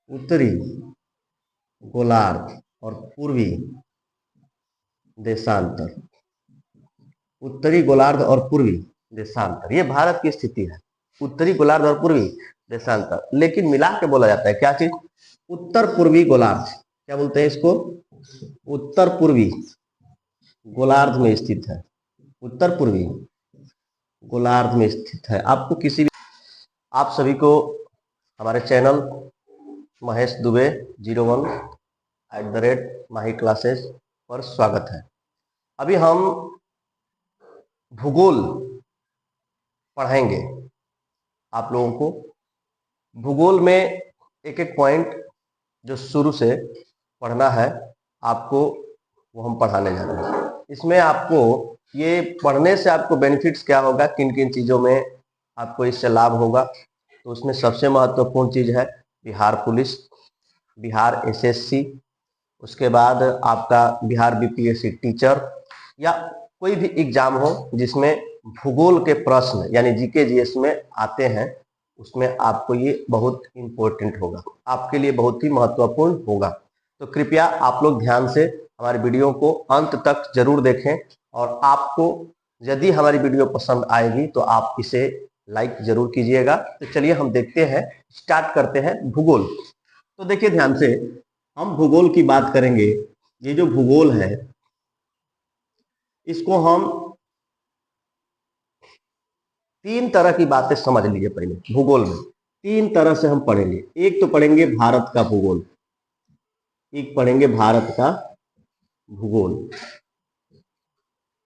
उत्तरी गोलार्ध और पूर्वी देशांतर। उत्तरी गोलार्ध और पूर्वी देशांतर, ये भारत की स्थिति है। उत्तरी गोलार्ध और पूर्वी देशांतर, लेकिन मिला के बोला जाता है क्या चीज? उत्तर पूर्वी गोलार्ध। क्या बोलते हैं इसको? उत्तर पूर्वी गोलार्ध में स्थित है। उत्तर पूर्वी गोलार्ध में स्थित है। आपको किसी भी, आप सभी को हमारे चैनल महेश दुबे 01 @माही क्लासेस पर स्वागत है। अभी हम भूगोल पढ़ाएंगे आप लोगों को। भूगोल में एक एक पॉइंट जो शुरू से पढ़ना है आपको, वो हम पढ़ाने जा रहे हैं। इसमें आपको ये पढ़ने से आपको बेनिफिट्स क्या होगा, किन किन चीज़ों में आपको इससे लाभ होगा, तो उसमें सबसे महत्वपूर्ण चीज़ है बिहार पुलिस, बिहार एसएससी, उसके बाद आपका बिहार बीपीएससी टीचर, या कोई भी एग्जाम हो जिसमें भूगोल के प्रश्न यानी जीके जीएस में आते हैं, उसमें आपको ये बहुत इंपॉर्टेंट होगा, आपके लिए बहुत ही महत्वपूर्ण होगा। तो कृपया आप लोग ध्यान से हमारी वीडियो को अंत तक जरूर देखें, और आपको यदि हमारी वीडियो पसंद आएगी तो आप इसे लाइक जरूर कीजिएगा। तो चलिए हम देखते हैं, स्टार्ट करते हैं भूगोल। तो देखिए ध्यान से, हम भूगोल की बात करेंगे। ये जो भूगोल है इसको हम तीन तरह की बातें समझ लीजिए। पहले भूगोल में तीन तरह से हम पढ़ेंगे। एक तो पढ़ेंगे भारत का भूगोल, एक पढ़ेंगे भारत का भूगोल,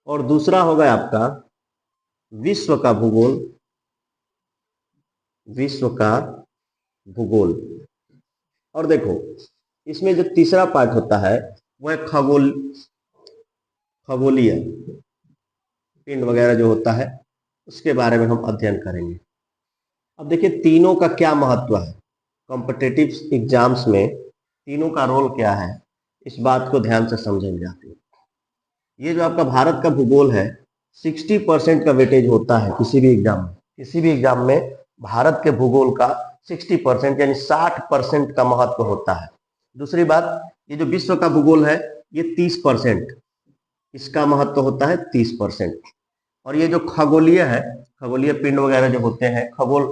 और दूसरा होगा आपका विश्व का भूगोल, विश्व का भूगोल। और देखो इसमें जो तीसरा पार्ट होता है वह खगोलीय पिंड वगैरह जो होता है उसके बारे में हम अध्ययन करेंगे। अब देखिए तीनों का क्या महत्व है कॉम्पिटिटिव एग्जाम्स में, तीनों का रोल क्या है, इस बात को ध्यान से समझेंगे आप। ये जो आपका भारत का भूगोल है 60% का वेटेज होता है किसी भी एग्जाम में। किसी भी एग्जाम में भारत के भूगोल का 60% यानी 60% का महत्व होता है। दूसरी बात, ये जो विश्व का भूगोल है ये 30%, इसका महत्व होता है 30%। और ये जो खगोलीय है, खगोलीय पिंड वगैरह जो होते हैं, खगोल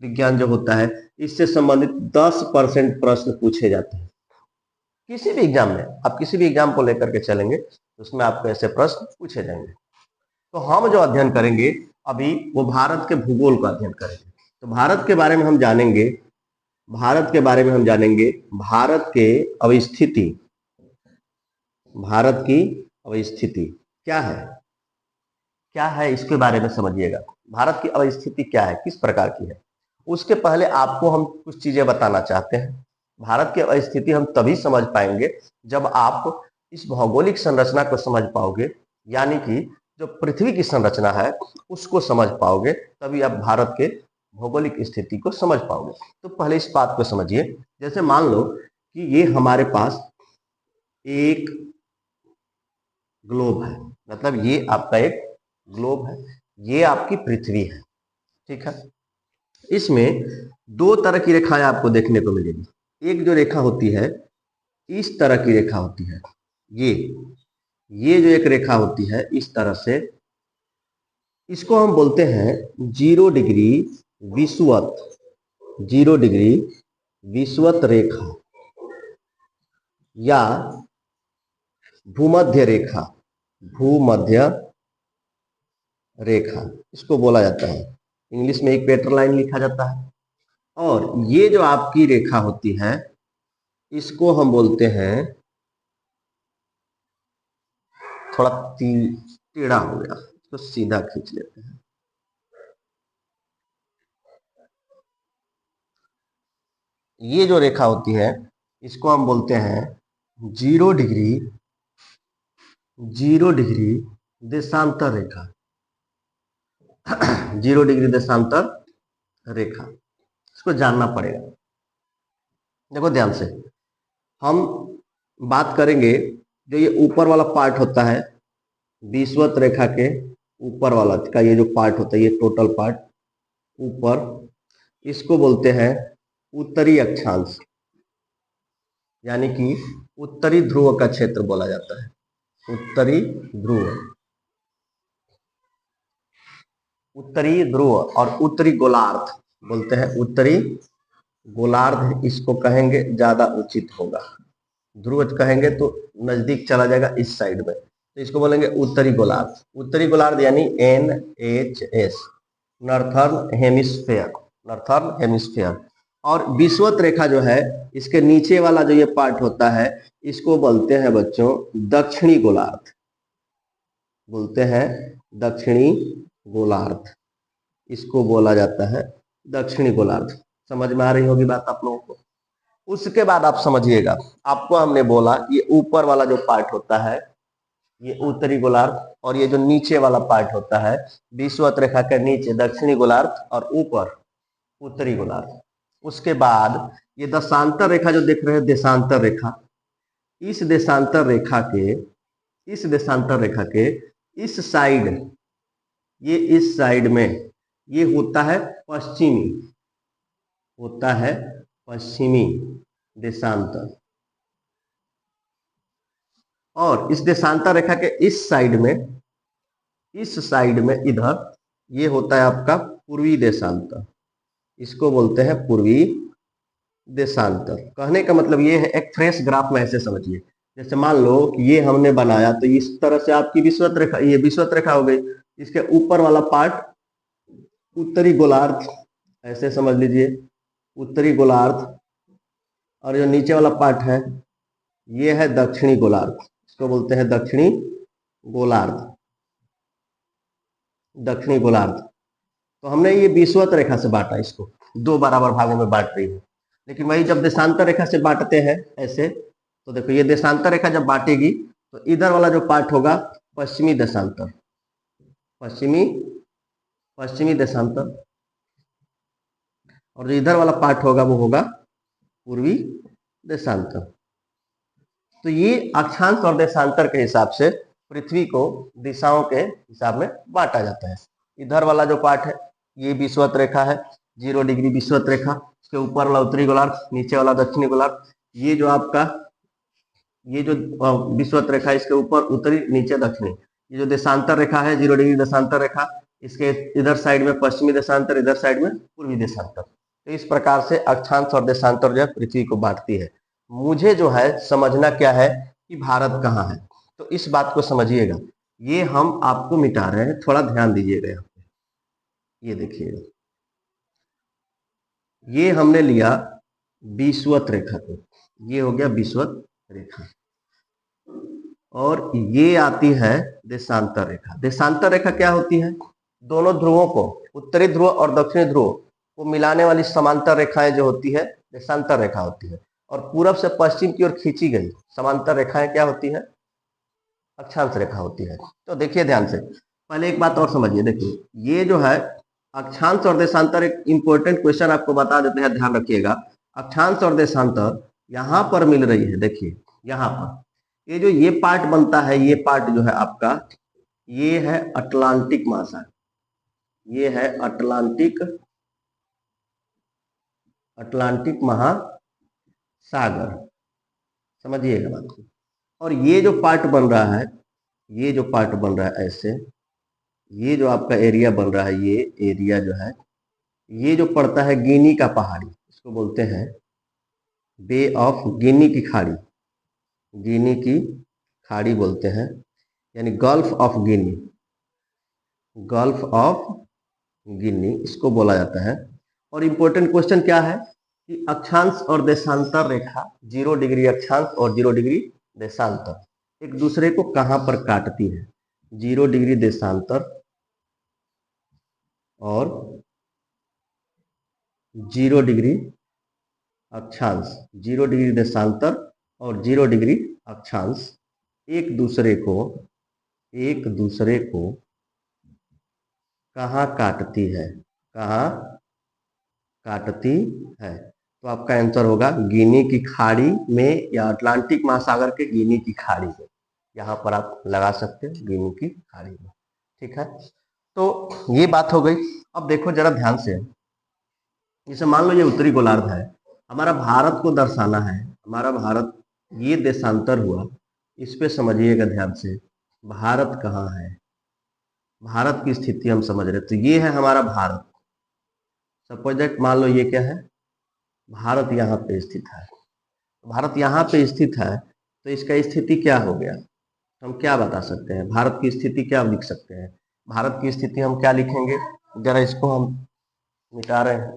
विज्ञान जो होता है, इससे संबंधित 10% प्रश्न पूछे जाते हैं किसी भी एग्जाम में। आप किसी भी एग्जाम को लेकर के चलेंगे तो उसमें आपको ऐसे प्रश्न पूछे जाएंगे। तो हम जो अध्ययन करेंगे अभी वो भारत के भूगोल का अध्ययन करेंगे। तो भारत के बारे में हम जानेंगे, भारत के बारे में हम जानेंगे, भारत के अवस्थिति, भारत की अवस्थिति क्या है, क्या है इसके बारे में समझिएगा। भारत की अवस्थिति क्या है, किस प्रकार की है। उसके पहले आपको हम कुछ चीजें बताना चाहते हैं। भारत की अवस्थिति हम तभी समझ पाएंगे जब आप इस भौगोलिक संरचना को समझ पाओगे, यानी कि जो पृथ्वी की संरचना है उसको समझ पाओगे, तभी आप भारत के भौगोलिक स्थिति को समझ पाओगे। तो पहले इस बात को समझिए, जैसे मान लो कि ये हमारे पास एक ग्लोब है, मतलब ये आपका एक ग्लोब है, ये आपकी पृथ्वी है, ठीक है। इसमें दो तरह की रेखाएं आपको देखने को मिलेगी। एक जो रेखा होती है इस तरह की रेखा होती है, ये जो एक रेखा होती है इस तरह से, इसको हम बोलते हैं 0 डिग्री विषुवत, 0 डिग्री विषुवत रेखा या भूमध्य रेखा, भूमध्य रेखा इसको बोला जाता है। इंग्लिश में इक्वेटर लाइन लिखा जाता है। और ये जो आपकी रेखा होती है इसको हम बोलते हैं, थोड़ा टेढ़ा हो गया, इसको सीधा खींच लेते हैं। ये जो रेखा होती है इसको हम बोलते हैं 0 डिग्री, 0 डिग्री देशांतर रेखा, 0 डिग्री देशांतर रेखा, इसको जानना पड़ेगा। देखो ध्यान से, हम बात करेंगे जो ये ऊपर वाला पार्ट होता है विषुवत रेखा के ऊपर वाला का, ये जो पार्ट होता है ये टोटल पार्ट ऊपर, इसको बोलते हैं उत्तरी अक्षांश, यानी कि उत्तरी ध्रुव का क्षेत्र बोला जाता है। उत्तरी ध्रुव, उत्तरी ध्रुव और उत्तरी गोलार्ध बोलते हैं। उत्तरी गोलार्ध इसको कहेंगे, ज्यादा उचित होगा। ध्रुव कहेंगे तो नजदीक चला जाएगा इस साइड में, तो इसको बोलेंगे उत्तरी गोलार्ध। उत्तरी गोलार्ध यानी NHS, northern hemisphere, northern hemisphere. और विषुवत रेखा जो है, इसके नीचे वाला जो ये पार्ट होता है, इसको बोलते हैं बच्चों दक्षिणी गोलार्ध, बोलते हैं दक्षिणी गोलार्ध, इसको बोला जाता है दक्षिणी गोलार्ध। समझ में आ रही होगी बात आप लोगों को। उसके बाद आप समझिएगा, आपको हमने बोला ये ऊपर वाला जो पार्ट होता है ये उत्तरी गोलार्ध, और ये जो नीचे वाला पार्ट होता है विषुवत रेखा के नीचे दक्षिणी गोलार्ध और ऊपर उत्तरी गोलार्ध। उसके बाद ये दशांतर रेखा जो देख रहे हैं, देशांतर रेखा, इस देशांतर रेखा के, इस देशांतर रेखा के इस साइड, ये इस साइड में ये होता है पश्चिमी, होता है पश्चिमी देशांतर। और इस देशांतर रेखा के इस साइड में, इस साइड में इधर ये होता है आपका पूर्वी देशांतर, इसको बोलते हैं पूर्वी देशांतर। कहने का मतलब ये है, एक फ्रेश ग्राफ में ऐसे समझिए, जैसे मान लो कि ये हमने बनाया तो इस तरह से आपकी विषुवत रेखा, ये विषुवत रेखा हो गई, इसके ऊपर वाला पार्ट उत्तरी गोलार्ध, ऐसे समझ लीजिए उत्तरी गोलार्ध, और जो नीचे वाला पार्ट है ये है दक्षिणी गोलार्ध, इसको बोलते हैं दक्षिणी गोलार्ध, दक्षिणी गोलार्ध। तो हमने ये विषुवत रेखा से बांटा, इसको दो बराबर भागों में बांट रही है। लेकिन वही जब देशांतर रेखा से बांटते हैं ऐसे, तो देखो ये देशांतर रेखा जब बांटेगी तो इधर वाला जो पार्ट होगा पश्चिमी देशांतर, पश्चिमी, पश्चिमी देशांतर, और जो इधर वाला पार्ट होगा वो होगा पूर्वी देशांतर। तो ये अक्षांश और देशांतर के हिसाब से पृथ्वी को दिशाओं के हिसाब में बांटा जाता है। इधर वाला जो पार्ट है ये विषुवत रेखा है, 0 डिग्री विषुवत रेखा, इसके ऊपर वाला उत्तरी गोलार्ध, नीचे वाला दक्षिणी गोलार्ध। ये जो आपका, ये जो विषुवत रेखा इसके ऊपर उत्तरी, नीचे दक्षिणी। ये जो देशांतर रेखा है 0 डिग्री देशांतर रेखा, इसके इधर साइड में पश्चिमी देशांतर, इधर साइड में पूर्वी देशांतर। तो इस प्रकार से अक्षांश और देशांतर जो है पृथ्वी को बांटती है। मुझे जो है समझना क्या है कि भारत कहाँ है, तो इस बात को समझिएगा। ये हम आपको मिटा रहे हैं, थोड़ा ध्यान दीजिएगा यहाँ पे। ये देखिएगा, ये हमने लिया विषुवत रेखा को, ये हो गया विषुवत रेखा, और ये आती है देशांतर रेखा। देशांतर रेखा क्या होती है? दोनों ध्रुवों को, उत्तरी ध्रुव और दक्षिणी ध्रुव को मिलाने वाली समांतर रेखाएं जो होती है देशांतर रेखा होती है। और पूरब से पश्चिम की ओर खींची गई समांतर रेखाएं क्या होती है? अक्षांश रेखा होती है। तो देखिए ध्यान से, पहले एक बात और समझिए। देखिए ये जो है अक्षांश और देशांतर, एक इंपॉर्टेंट क्वेश्चन आपको बता देते हैं, ध्यान रखिएगा। अक्षांश और देशांतर यहाँ पर मिल रही है, देखिए यहाँ पर ये जो ये पार्ट बनता है, ये पार्ट जो है आपका, ये है अटलांटिक महासागर, ये है अटलांटिक, अटलांटिक महासागर, समझिएगा बात को। और ये जो पार्ट बन रहा है, ये जो पार्ट बन रहा है ऐसे, ये जो आपका एरिया बन रहा है, ये एरिया जो है, ये जो पड़ता है गिनी का पहाड़ी, इसको बोलते हैं बे ऑफ गिनी की खाड़ी, गिनी की खाड़ी बोलते हैं, यानी gulf of Guinea, gulf of Guinea इसको बोला जाता है। और इंपॉर्टेंट क्वेश्चन क्या है कि अक्षांश और देशांतर रेखा, 0 डिग्री अक्षांश और 0 डिग्री देशांतर एक दूसरे को कहां पर काटती है? 0 डिग्री देशांतर और 0 डिग्री अक्षांश, 0 डिग्री देशांतर और 0 डिग्री अक्षांश एक दूसरे को, एक दूसरे को कहाँ काटती है? कहाँ काटती है? तो आपका आंसर होगा गिनी की खाड़ी में, या अटलांटिक महासागर के गिनी की खाड़ी में। यहाँ पर आप लगा सकते हैं गिनी की खाड़ी में, ठीक है। तो ये बात हो गई। अब देखो जरा ध्यान से, जैसे मान लो ये उत्तरी गोलार्ध है, हमारा भारत को दर्शाना है, हमारा भारत ये देशांतर हुआ, इस पे समझिएगा ध्यान से। भारत कहाँ है, भारत की स्थिति हम समझ रहे, तो ये है हमारा भारत। सपोज दैट, मान लो ये क्या है, भारत यहाँ पे स्थित है। भारत यहाँ पे स्थित है, तो इसका स्थिति क्या हो गया, हम क्या बता सकते हैं, भारत की स्थिति क्या लिख सकते हैं। भारत की स्थिति हम क्या लिखेंगे, जरा इसको हम मिटा रहे हैं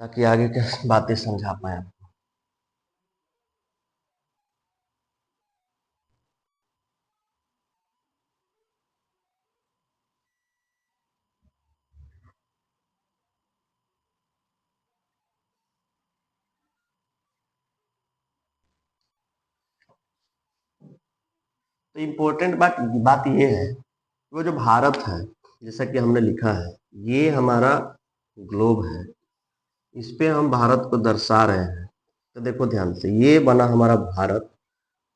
ताकि आगे की बातें समझा पाए आप। तो इम्पोर्टेंट बात बात ये है, वो जो भारत है, जैसा कि हमने लिखा है, ये हमारा ग्लोब है, इस पे हम भारत को दर्शा रहे हैं। तो देखो ध्यान से, ये बना हमारा भारत।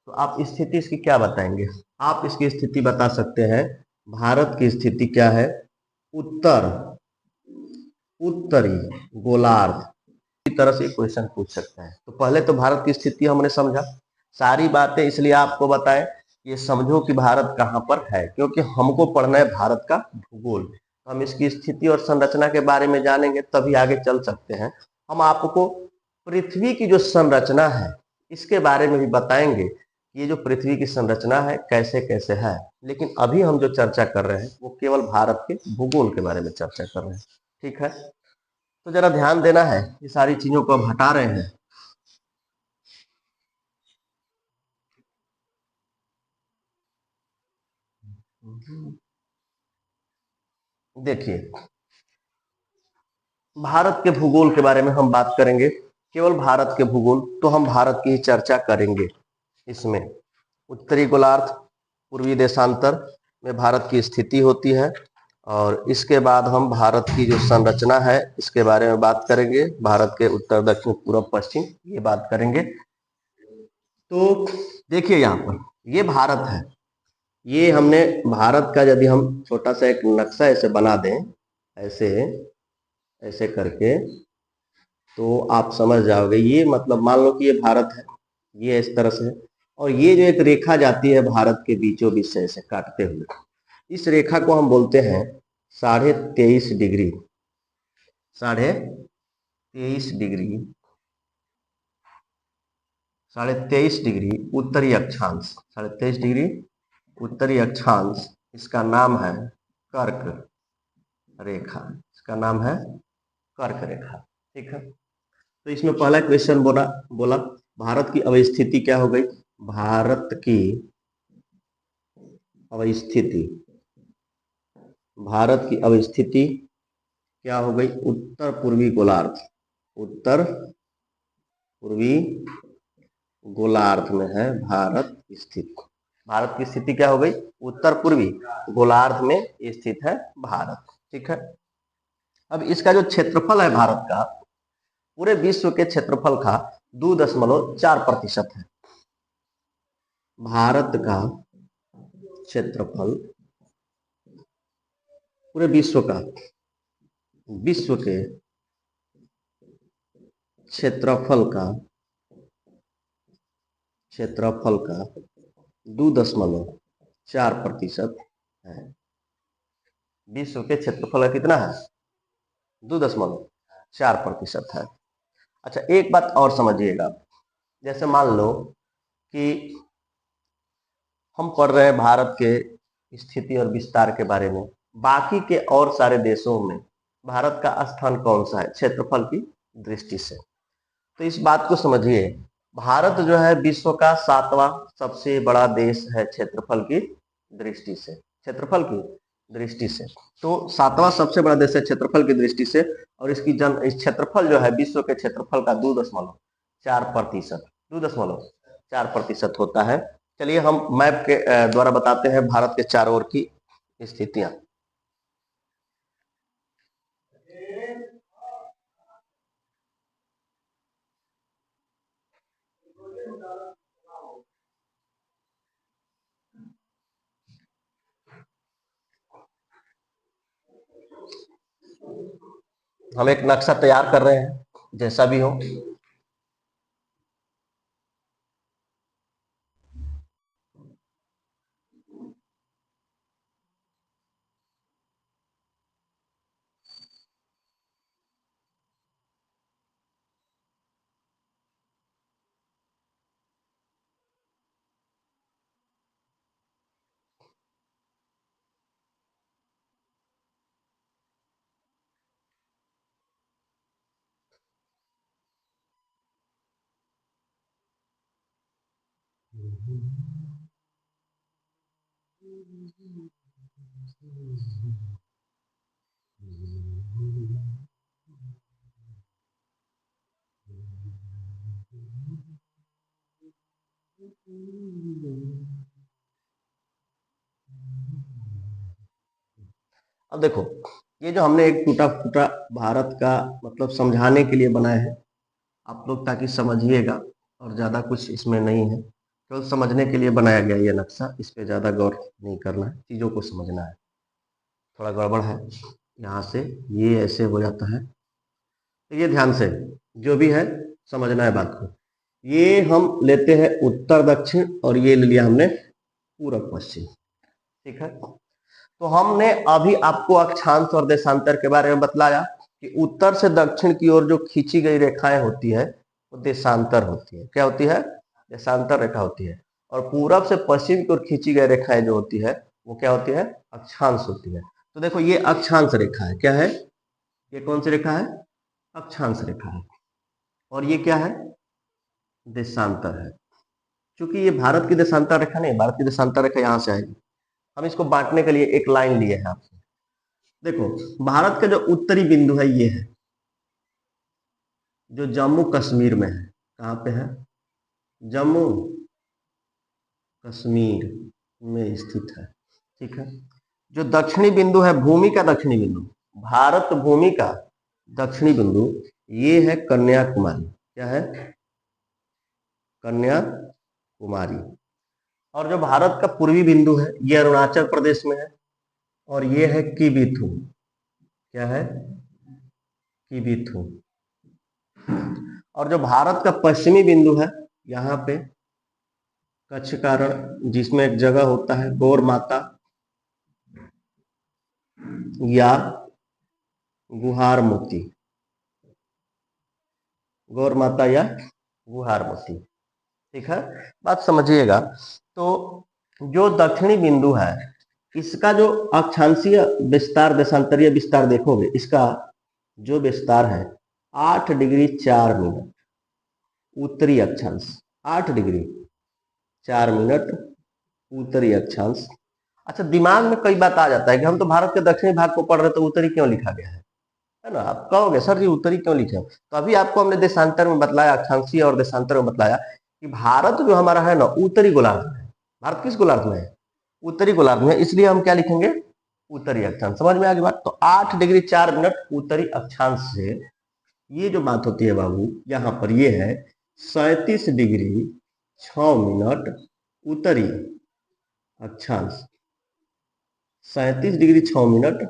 तो आप स्थिति इसकी क्या बताएंगे, आप इसकी स्थिति बता सकते हैं। भारत की स्थिति क्या है, उत्तर उत्तरी गोलार्ध, इस तरह से क्वेश्चन पूछ सकते हैं। तो पहले तो भारत की स्थिति हमने समझा, सारी बातें इसलिए आपको बताएं, ये समझो कि भारत कहाँ पर है, क्योंकि हमको पढ़ना है भारत का भूगोल। हम इसकी स्थिति और संरचना के बारे में जानेंगे तभी आगे चल सकते हैं। हम आपको पृथ्वी की जो संरचना है इसके बारे में भी बताएंगे, ये जो पृथ्वी की संरचना है कैसे कैसे है। लेकिन अभी हम जो चर्चा कर रहे हैं वो केवल भारत के भूगोल के बारे में चर्चा कर रहे हैं, ठीक है। तो जरा ध्यान देना है, ये सारी चीजों को हम हटा रहे हैं। देखिए, भारत के भूगोल के बारे में हम बात करेंगे, केवल भारत के भूगोल, तो हम भारत की चर्चा करेंगे। इसमें उत्तरी गोलार्ध, पूर्वी देशांतर में भारत की स्थिति होती है, और इसके बाद हम भारत की जो संरचना है इसके बारे में बात करेंगे। भारत के उत्तर दक्षिण पूर्व पश्चिम ये बात करेंगे। तो देखिए यहाँ पर ये भारत है, ये हमने भारत का यदि हम छोटा सा एक नक्शा ऐसे बना दें, ऐसे ऐसे करके, तो आप समझ जाओगे। ये मतलब मान लो कि ये भारत है, ये इस तरह से, और ये जो एक रेखा जाती है भारत के बीचों बीच से ऐसे काटते हुए, इस रेखा को हम बोलते हैं 23.5 डिग्री, 23.5 डिग्री, 23.5 डिग्री उत्तरी अक्षांश, 23.5 डिग्री उत्तरी अक्षांश, इसका नाम है कर्क रेखा, इसका नाम है कर्क रेखा, ठीक है। तो इसमें पहला क्वेश्चन बोला बोला भारत की अवस्थिति क्या हो गई, भारत की अवस्थिति, भारत की अवस्थिति क्या हो गई, उत्तर पूर्वी गोलार्ध, उत्तर पूर्वी गोलार्ध में है भारत स्थित। भारत की स्थिति क्या हो गई, उत्तर पूर्वी गोलार्ध में स्थित है भारत, ठीक है। अब इसका जो क्षेत्रफल है भारत का, पूरे विश्व के क्षेत्रफल का 2.4% है। भारत का क्षेत्रफल पूरे विश्व का, विश्व के क्षेत्रफल का 2.4% है। विश्व के क्षेत्रफल का कितना है, 2.4% है। अच्छा, एक बात और समझिएगा, जैसे मान लो कि हम पढ़ रहे हैं भारत के स्थिति और विस्तार के बारे में, बाकी के और सारे देशों में भारत का स्थान कौन सा है क्षेत्रफल की दृष्टि से। तो इस बात को समझिए, भारत जो है विश्व का 7वां सबसे बड़ा देश है क्षेत्रफल की दृष्टि से, क्षेत्रफल की दृष्टि से। तो 7वां सबसे बड़ा देश है क्षेत्रफल की दृष्टि से, और इसकी इस क्षेत्रफल जो है विश्व के क्षेत्रफल का 2.4%, 2.4% होता है। चलिए हम मैप के द्वारा बताते हैं भारत के चारों ओर की स्थितियां। हम एक नक्शा तैयार कर रहे हैं, जैसा भी हो। अब देखो, ये जो हमने एक टूटा फूटा भारत का मतलब समझाने के लिए बनाया है आप लोग, ताकि समझिएगा, और ज़्यादा कुछ इसमें नहीं है, केवल समझने के लिए बनाया गया ये नक्शा। इस पे ज़्यादा गौर नहीं करना है, चीज़ों को समझना है। थोड़ा गड़बड़ है यहाँ से, ये ऐसे हो जाता है, तो ये ध्यान से जो भी है समझना है बात को। ये हम लेते हैं उत्तर दक्षिण, और ये ले लिया हमने पूरब पश्चिम, ठीक है। तो हमने अभी आपको अक्षांश और देशांतर के बारे में बतलाया कि उत्तर से दक्षिण की ओर जो खींची गई रेखाएं होती है वो देशांतर होती है। क्या होती है? देशांतर रेखा होती है। और पूरब से पश्चिम की ओर खींची गई रेखाएं जो होती है वो क्या होती है? अक्षांश होती है। तो देखो, ये अक्षांश रेखा है। क्या है ये? कौन सी रेखा है? अक्षांश रेखा है। और ये क्या है? देशांतर है। क्योंकि ये भारत की देशांतर रेखा नहीं, भारत की देशांतर रेखा यहां से आएगी। हम इसको बांटने के लिए एक लाइन लिए हैं आपसे। देखो, भारत का जो उत्तरी बिंदु है ये है, जो जम्मू कश्मीर में है। कहाँ पे है? जम्मू कश्मीर में स्थित है, ठीक है। जो दक्षिणी बिंदु है, भूमि का दक्षिणी बिंदु, भारत भूमि का दक्षिणी बिंदु, ये है कन्याकुमारी। क्या है? कन्याकुमारी। और जो भारत का पूर्वी बिंदु है ये अरुणाचल प्रदेश में है, और ये है किबिथु। क्या है? किबिथु। और जो भारत का पश्चिमी बिंदु है, यहाँ पे कच्छ कारण, जिसमें एक जगह होता है गौर माता या गुहार मोती, गौर माता या गुहार मोती, ठीक है। बात समझिएगा। तो जो दक्षिणी बिंदु है, इसका जो अक्षांशीय विस्तार, देशांतरीय विस्तार देखोगे, इसका जो विस्तार है 8 डिग्री 4 मिनट उत्तरी अक्षांश, 8 डिग्री 4 मिनट उत्तरी अक्षांश। अच्छा, दिमाग में कई बात आ जाता है कि हम तो भारत के दक्षिणी भाग को पढ़ रहे, तो उत्तरी क्यों लिखा गया है ना। आप कहोगे सर जी उत्तरी क्यों लिखे? तो अभी आपको हमने देशांतर में बतलाया, अक्षांशीय और देशांतर में बतलाया कि भारत जो हमारा है ना उत्तरी गोलार्ध में है। भारत किस गोलार्ध में है? उत्तरी गोलार्ध में, इसलिए हम क्या लिखेंगे? उत्तरी अक्षांश। समझ में आ गई बात? तो 8 डिग्री 4 मिनट उत्तरी अक्षांश से ये जो बात होती है बाबू, यहाँ पर ये है 37 डिग्री 6 मिनट उत्तरी अक्षांश। 37 डिग्री 6 मिनट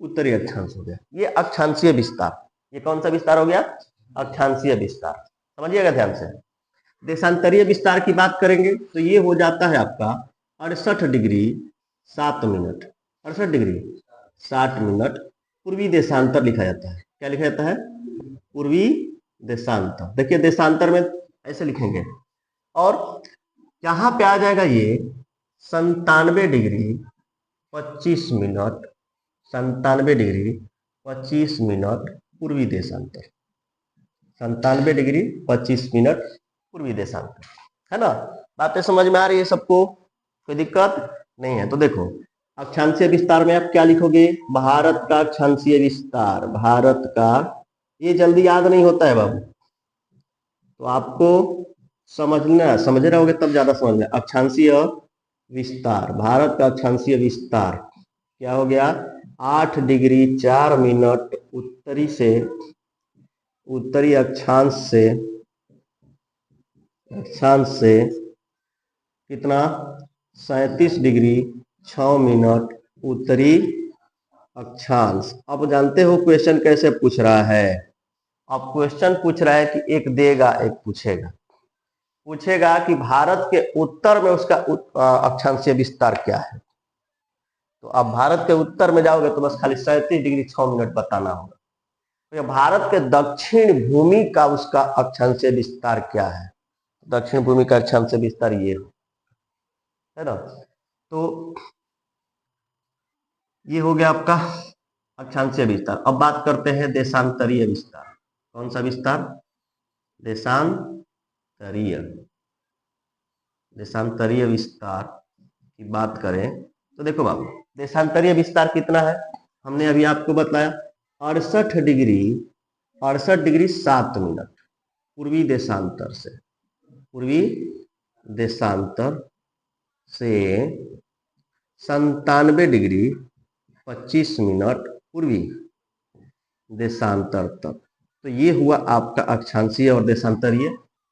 उत्तरी अक्षांश हो गया। ये अक्षांशीय विस्तार। ये कौन सा विस्तार हो गया? अक्षांशीय विस्तार। समझिएगा ध्यान से। देशांतरीय विस्तार की बात करेंगे तो ये हो जाता है आपका 68 डिग्री 7 मिनट, 68 डिग्री 60 मिनट पूर्वी देशांतर लिखा जाता है। क्या लिखा जाता है? पूर्वी देशांतर। देखिए, देशांतर में ऐसे लिखेंगे, और यहाँ पे आ जाएगा ये 97 डिग्री 25 मिनट, 97 डिग्री 25 मिनट पूर्वी देशांतर, 97 डिग्री 25 मिनट पूर्वी देशांतर, है ना। बातें समझ में आ रही है सबको? कोई दिक्कत नहीं है। तो देखो, अक्षांशीय विस्तार में आप क्या लिखोगे? भारत का अक्षांशीय विस्तार, भारत का, ये जल्दी याद नहीं होता है बाबू, तो आपको समझ रहोगे तब ज्यादा समझ में। अक्षांशीय विस्तार, भारत का अक्षांशीय विस्तार क्या हो गया? 8 डिग्री 4 मिनट उत्तरी से, उत्तरी अक्षांश से कितना? 37 डिग्री 6 मिनट उत्तरी अक्षांश। अब जानते हो क्वेश्चन कैसे पूछ रहा है? अब क्वेश्चन पूछ रहा है कि एक देगा एक पूछेगा, पूछेगा कि भारत के उत्तर में उसका अक्षांशीय विस्तार क्या है। तो अब भारत के उत्तर में जाओगे तो बस खाली 37 डिग्री 6 मिनट बताना होगा। तो भारत के दक्षिण भूमि का उसका अक्षांशीय विस्तार क्या है? दक्षिण भूमि का अक्षांशीय विस्तार ये है ना। तो ये हो गया आपका अक्षांशीय विस्तार। अब बात करते हैं देशांतरीय विस्तार। कौन सा विस्तार? देशांतरीय। देशांतरीय विस्तार की बात करें तो देखो बाबू, देशांतरीय विस्तार कितना है, हमने अभी आपको बताया 68 डिग्री 7 मिनट पूर्वी देशांतर से, पूर्वी देशांतर से 97 डिग्री 25 मिनट पूर्वी देशांतर तक। तो ये हुआ आपका अक्षांशीय और देशांतरीय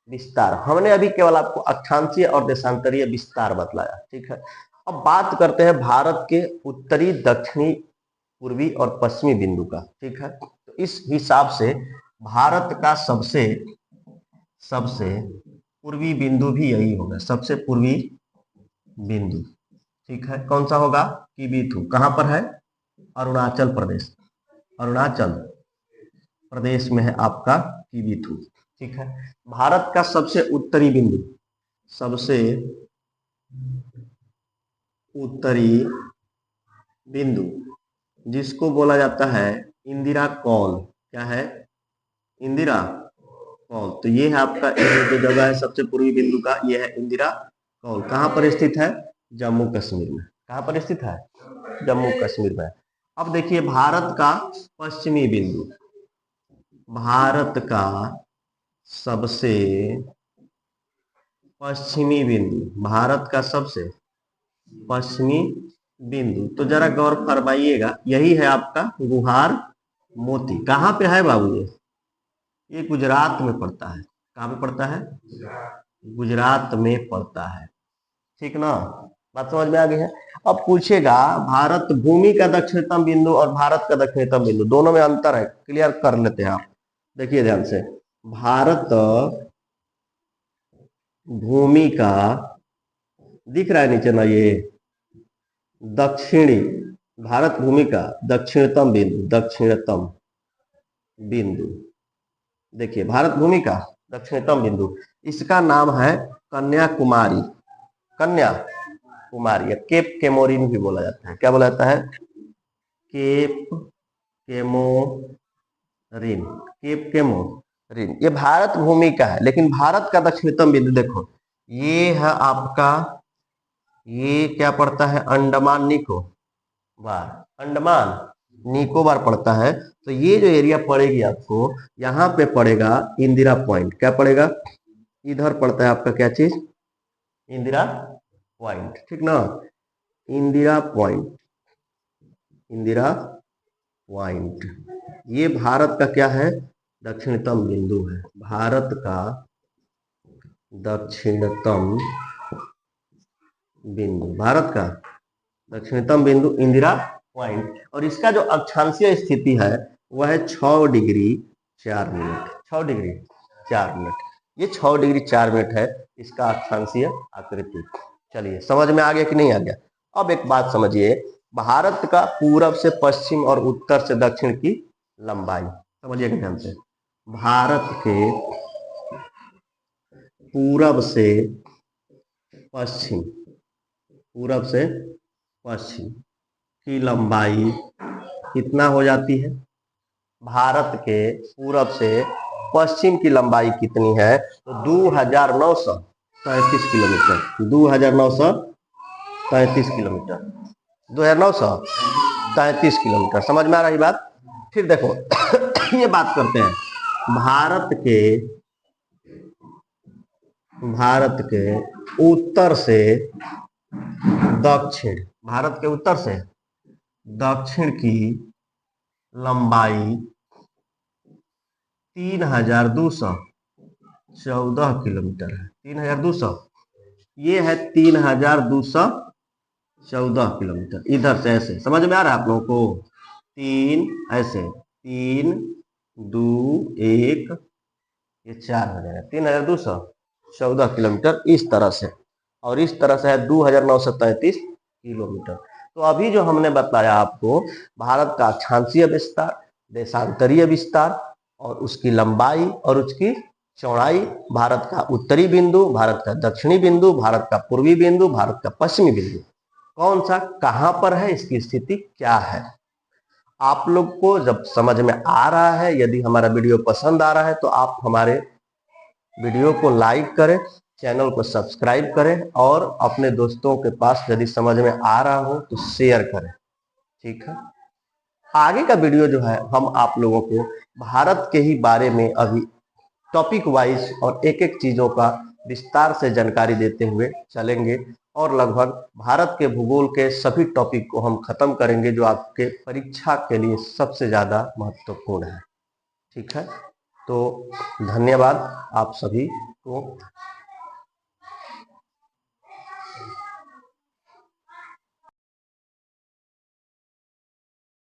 विस्तार। हमने अभी केवल आपको अक्षांशीय और देशांतरीय विस्तार बतलाया, ठीक है। अब बात करते हैं भारत के उत्तरी, दक्षिणी, पूर्वी और पश्चिमी बिंदु का, ठीक है। तो इस हिसाब से भारत का सबसे पूर्वी बिंदु भी यही होगा, सबसे पूर्वी बिंदु, ठीक है। कौन सा होगा? किबीथु। कहां पर है? अरुणाचल प्रदेश, अरुणाचल प्रदेश में है आपका किबीथु, ठीक है। भारत का सबसे उत्तरी बिंदु, सबसे उत्तरी बिंदु जिसको बोला जाता है इंदिरा कौल। क्या है? इंदिरा कौल। तो ये है आपका जो जगह है सबसे पूर्वी बिंदु का, ये है इंदिरा कौल। कहां पर स्थित है? जम्मू कश्मीर में। कहां पर स्थित है? जम्मू कश्मीर में। अब देखिए भारत का पश्चिमी बिंदु, भारत का सबसे पश्चिमी बिंदु, भारत का सबसे पश्चिमी बिंदु, तो जरा गौर फरमाइएगा, यही है आपका गुहार मोती। कहां पे है बाबू? ये गुजरात में पड़ता है। कहां पे पड़ता है? गुजरात में पड़ता है, ठीक ना। बात समझ में आ गई है। अब पूछेगा भारत भूमि का दक्षिणतम बिंदु और भारत का दक्षिणतम बिंदु, दोनों में अंतर है, क्लियर कर लेते हैं आप। देखिए ध्यान से, भारत भूमि का, दिख रहा है नीचे ना, ये दक्षिणी, भारत भूमि का दक्षिणतम बिंदु, दक्षिणतम बिंदु, देखिए भारत भूमि का दक्षिणतम बिंदु, इसका नाम है कन्याकुमारी। कन्याकुमारी या केप केमोरिन भी बोला जाता है। क्या बोला जाता है? Cape Comorin, Cape Comorin. ये भारत भूमि का है, लेकिन भारत का दक्षिणतम बिंदु देखो, ये है आपका, ये क्या पड़ता है? अंडमान निकोबार, अंडमान निकोबार पड़ता है। तो ये जो एरिया पड़ेगी आपको, यहाँ पे पड़ेगा इंदिरा पॉइंट। क्या पड़ेगा? इधर पड़ता है आपका क्या चीज? इंदिरा पॉइंट, ठीक ना। इंदिरा पॉइंट, इंदिरा पॉइंट, ये भारत का क्या है? दक्षिणतम बिंदु है। भारत का दक्षिणतम बिंदु, भारत का दक्षिणतम बिंदु इंदिरा पॉइंट। और इसका जो अक्षांशीय स्थिति है वह है 6 डिग्री 4 मिनट। 6 डिग्री 4 मिनट, ये 6 डिग्री 4 मिनट है इसका अक्षांशीय आकृति। चलिए समझ में आ गया कि नहीं आ गया? अब एक बात समझिए, भारत का पूरब से पश्चिम और उत्तर से दक्षिण की लंबाई समझिएगा ध्यान से। भारत के पूरब से पश्चिम, पूरब से पश्चिम की लंबाई कितना हो जाती है? भारत के पूरब से पश्चिम की लंबाई कितनी है? तो 2933 किलोमीटर, 2933 किलोमीटर, 2933 किलोमीटर। समझ में आ रही बात? फिर देखो ये बात करते हैं भारत के उत्तर से दक्षिण, भारत के उत्तर से दक्षिण की लंबाई 3214 किलोमीटर है। 3200, ये है 3214 किलोमीटर। इधर से ऐसे समझ में आ रहा है आप लोगों को? 3 ऐसे, 3 2 1, ये 4 हो जाएगा, 3214 किलोमीटर इस तरह से, और इस तरह से है 2933 किलोमीटर। तो अभी जो हमने बताया आपको भारत का अक्षांशीय विस्तार, देशांतरीय विस्तार और उसकी लंबाई और उसकी चौड़ाई, भारत का उत्तरी बिंदु, भारत का दक्षिणी बिंदु, भारत का पूर्वी बिंदु, भारत का पश्चिमी बिंदु, कौन सा कहां पर है, इसकी स्थिति क्या है, आप लोग को जब समझ में आ रहा है, यदि हमारा वीडियो पसंद आ रहा है तो आप हमारे वीडियो को लाइक करें, चैनल को सब्सक्राइब करें और अपने दोस्तों के पास यदि समझ में आ रहा हो तो शेयर करें। ठीक है, आगे का वीडियो जो है हम आप लोगों को भारत के ही बारे में अभी टॉपिक वाइज और एक एक चीजों का विस्तार से जानकारी देते हुए चलेंगे और लगभग भारत के भूगोल के सभी टॉपिक को हम खत्म करेंगे जो आपके परीक्षा के लिए सबसे ज्यादा महत्वपूर्ण है। ठीक है, तो धन्यवाद आप सभी को।